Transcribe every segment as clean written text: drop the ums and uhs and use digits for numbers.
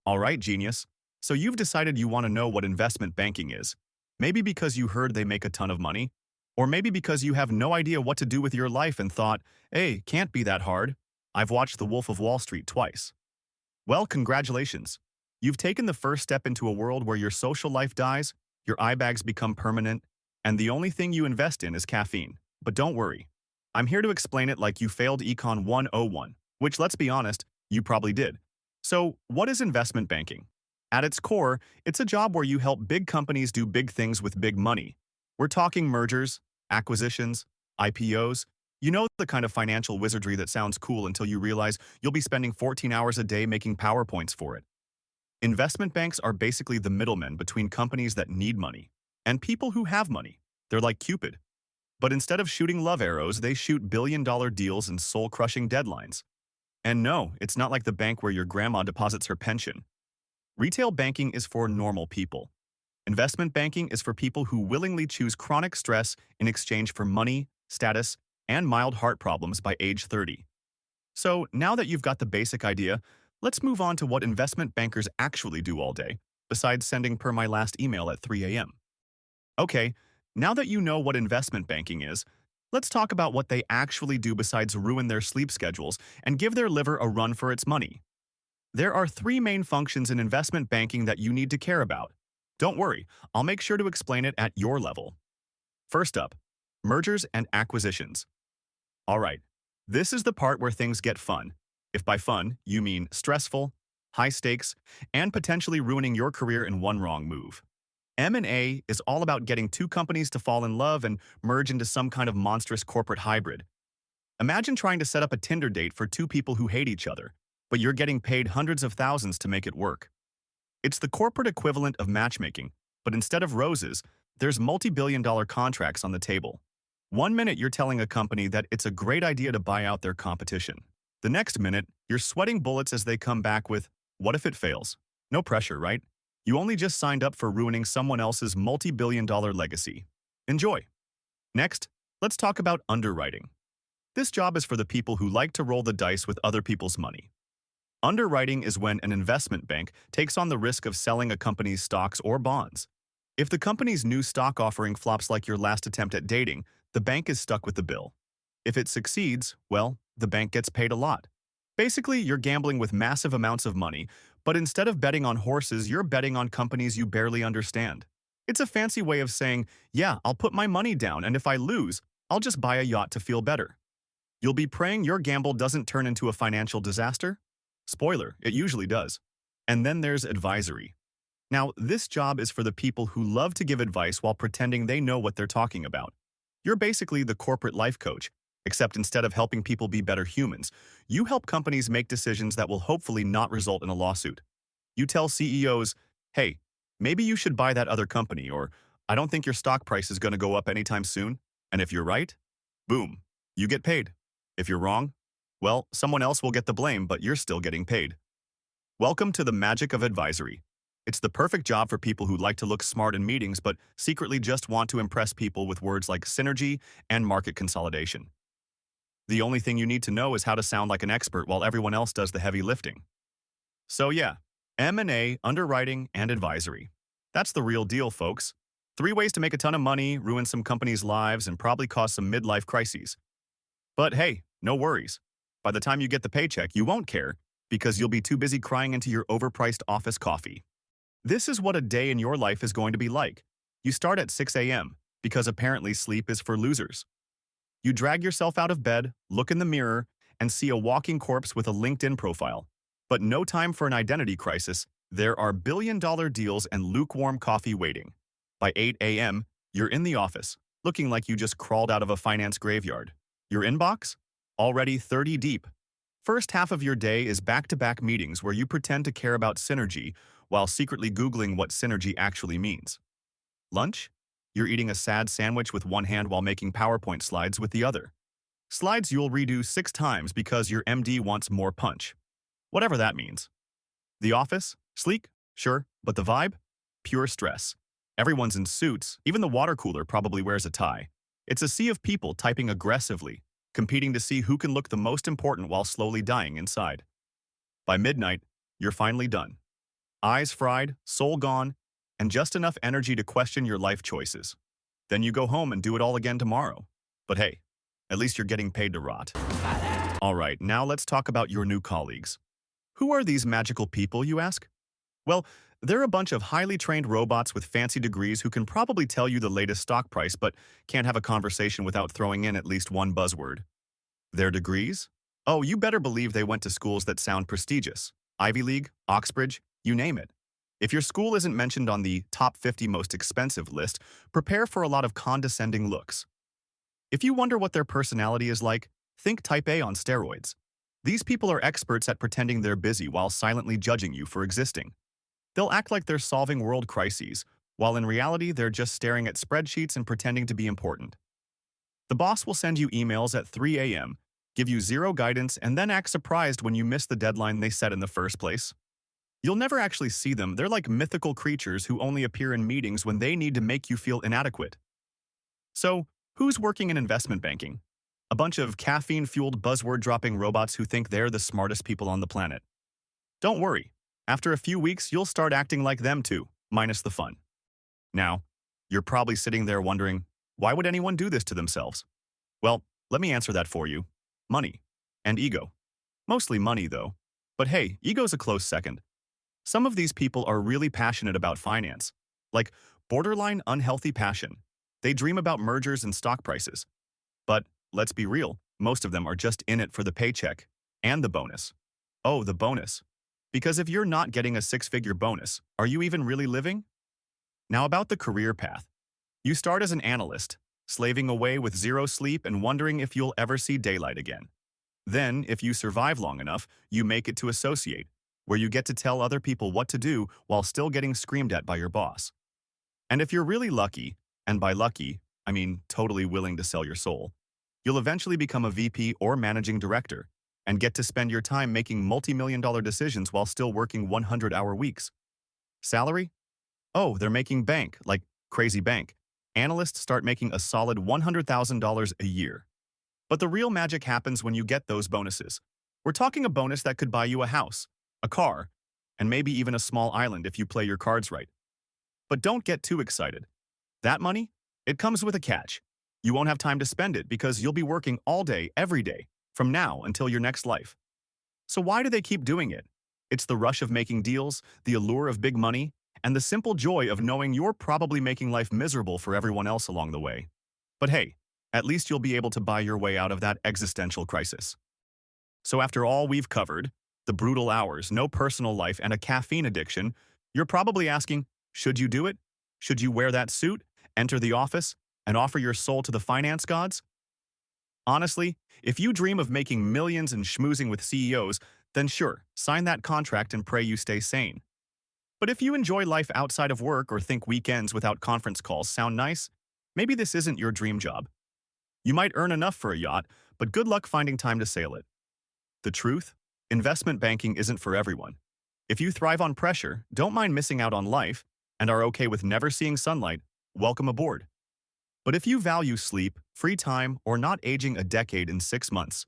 All right, genius. So you've decided you want to know what investment banking is. Maybe because you heard they make a ton of money, or maybe because you have no idea what to do with your life and thought, hey, can't be that hard. I've watched The Wolf of Wall Street twice. Well, congratulations. You've taken the first step into a world where your social life dies, your eye bags become permanent, and the only thing you invest in is caffeine. But don't worry. I'm here to explain it like you failed Econ 101, which, let's be honest, you probably did. So, what is investment banking? At its core, it's a job where you help big companies do big things with big money. We're talking mergers, acquisitions, IPOs. You know the kind of financial wizardry that sounds cool until you realize you'll be spending 14 hours a day making PowerPoints for it. Investment banks are basically the middlemen between companies that need money and people who have money. They're like Cupid. But instead of shooting love arrows, they shoot billion-dollar deals and soul-crushing deadlines. And no, it's not like the bank where your grandma deposits her pension. Retail banking is for normal people. Investment banking is for people who willingly choose chronic stress in exchange for money, status, and mild heart problems by age 30. So now that you've got the basic idea, let's move on to what investment bankers actually do all day, besides sending per my last email at 3 a.m. Okay, now that you know what investment banking is, let's talk about what they actually do besides ruin their sleep schedules and give their liver a run for its money. There are three main functions in investment banking that you need to care about. Don't worry, I'll make sure to explain it at your level. First up, mergers and acquisitions. All right, this is the part where things get fun. If by fun, you mean stressful, high stakes, and potentially ruining your career in one wrong move. M&A is all about getting two companies to fall in love and merge into some kind of monstrous corporate hybrid. Imagine trying to set up a Tinder date for two people who hate each other, but you're getting paid hundreds of thousands to make it work. It's the corporate equivalent of matchmaking, but instead of roses, there's multi-billion-dollar contracts on the table. One minute you're telling a company that it's a great idea to buy out their competition. The next minute, you're sweating bullets as they come back with, what if it fails? No pressure, right? You only just signed up for ruining someone else's multi-billion-dollar legacy. Enjoy. Next, let's talk about underwriting. This job is for the people who like to roll the dice with other people's money. Underwriting is when an investment bank takes on the risk of selling a company's stocks or bonds. If the company's new stock offering flops like your last attempt at dating, the bank is stuck with the bill. If it succeeds, well, the bank gets paid a lot. Basically, you're gambling with massive amounts of money, but instead of betting on horses, you're betting on companies you barely understand. It's a fancy way of saying, yeah, I'll put my money down, and if I lose, I'll just buy a yacht to feel better. You'll be praying your gamble doesn't turn into a financial disaster? Spoiler, it usually does. And then there's advisory. Now, this job is for the people who love to give advice while pretending they know what they're talking about. You're basically the corporate life coach, except instead of helping people be better humans, you help companies make decisions that will hopefully not result in a lawsuit. You tell CEOs, hey, maybe you should buy that other company, or I don't think your stock price is going to go up anytime soon. And if you're right, boom, you get paid. If you're wrong, well, someone else will get the blame, but you're still getting paid. Welcome to the magic of advisory. It's the perfect job for people who like to look smart in meetings but secretly just want to impress people with words like synergy and market consolidation. The only thing you need to know is how to sound like an expert while everyone else does the heavy lifting. So yeah, M&A, underwriting, and advisory. That's the real deal, folks. Three ways to make a ton of money, ruin some companies' lives, and probably cause some midlife crises. But hey, no worries. By the time you get the paycheck, you won't care because you'll be too busy crying into your overpriced office coffee. This is what a day in your life is going to be like. You start at 6 a.m. because apparently sleep is for losers. You drag yourself out of bed, look in the mirror, and see a walking corpse with a LinkedIn profile. But no time for an identity crisis. There are billion-dollar deals and lukewarm coffee waiting. By 8 a.m., you're in the office, looking like you just crawled out of a finance graveyard. Your inbox? Already 30 deep. First half of your day is back-to-back meetings where you pretend to care about synergy while secretly Googling what synergy actually means. Lunch? You're eating a sad sandwich with one hand while making PowerPoint slides with the other. Slides you'll redo 6 times because your MD wants more punch. Whatever that means. The office? Sleek? Sure, but the vibe? Pure stress. Everyone's in suits, even the water cooler probably wears a tie. It's a sea of people typing aggressively, competing to see who can look the most important while slowly dying inside. By midnight, you're finally done. Eyes fried, soul gone, and just enough energy to question your life choices. Then you go home and do it all again tomorrow. But hey, at least you're getting paid to rot. All right, now let's talk about your new colleagues. Who are these magical people, you ask? Well, they're a bunch of highly trained robots with fancy degrees who can probably tell you the latest stock price but can't have a conversation without throwing in at least one buzzword. Their degrees? Oh, you better believe they went to schools that sound prestigious. Ivy League, Oxbridge, you name it. If your school isn't mentioned on the top 50 most expensive list, prepare for a lot of condescending looks. If you wonder what their personality is like, think Type A on steroids. These people are experts at pretending they're busy while silently judging you for existing. They'll act like they're solving world crises, while in reality they're just staring at spreadsheets and pretending to be important. The boss will send you emails at 3 a.m., give you zero guidance, and then act surprised when you miss the deadline they set in the first place. You'll never actually see them. They're like mythical creatures who only appear in meetings when they need to make you feel inadequate. So, who's working in investment banking? A bunch of caffeine-fueled buzzword-dropping robots who think they're the smartest people on the planet. Don't worry. After a few weeks, you'll start acting like them too, minus the fun. Now, you're probably sitting there wondering, why would anyone do this to themselves? Well, let me answer that for you. Money. And ego. Mostly money, though. But hey, ego's a close second. Some of these people are really passionate about finance. Like, borderline unhealthy passion. They dream about mergers and stock prices. But, let's be real, most of them are just in it for the paycheck. And the bonus. Oh, the bonus. Because if you're not getting a six-figure bonus, are you even really living? Now about the career path. You start as an analyst, slaving away with zero sleep and wondering if you'll ever see daylight again. Then, if you survive long enough, you make it to associate, where you get to tell other people what to do while still getting screamed at by your boss. And if you're really lucky, and by lucky, I mean totally willing to sell your soul, you'll eventually become a VP or managing director, and get to spend your time making multi-million-dollar decisions while still working 100-hour weeks. Salary? Oh, they're making bank, like crazy bank. Analysts start making a solid $100,000 a year. But the real magic happens when you get those bonuses. We're talking a bonus that could buy you a house, a car, and maybe even a small island if you play your cards right. But don't get too excited. That money? It comes with a catch. You won't have time to spend it because you'll be working all day, every day, from now until your next life. So why do they keep doing it? It's the rush of making deals, the allure of big money, and the simple joy of knowing you're probably making life miserable for everyone else along the way. But hey, at least you'll be able to buy your way out of that existential crisis. So after all we've covered, the brutal hours, no personal life, and a caffeine addiction, you're probably asking, should you do it? Should you wear that suit, enter the office, and offer your soul to the finance gods? Honestly, if you dream of making millions and schmoozing with CEOs, then sure, sign that contract and pray you stay sane. But if you enjoy life outside of work or think weekends without conference calls sound nice, maybe this isn't your dream job. You might earn enough for a yacht, but good luck finding time to sail it. The truth? Investment banking isn't for everyone. If you thrive on pressure, don't mind missing out on life, and are okay with never seeing sunlight, welcome aboard. But if you value sleep, free time, or not aging a decade in 6 months,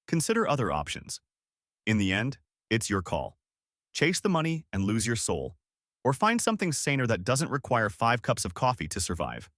consider other options. In the end, it's your call. Chase the money and lose your soul, or find something saner that doesn't require 5 cups of coffee to survive.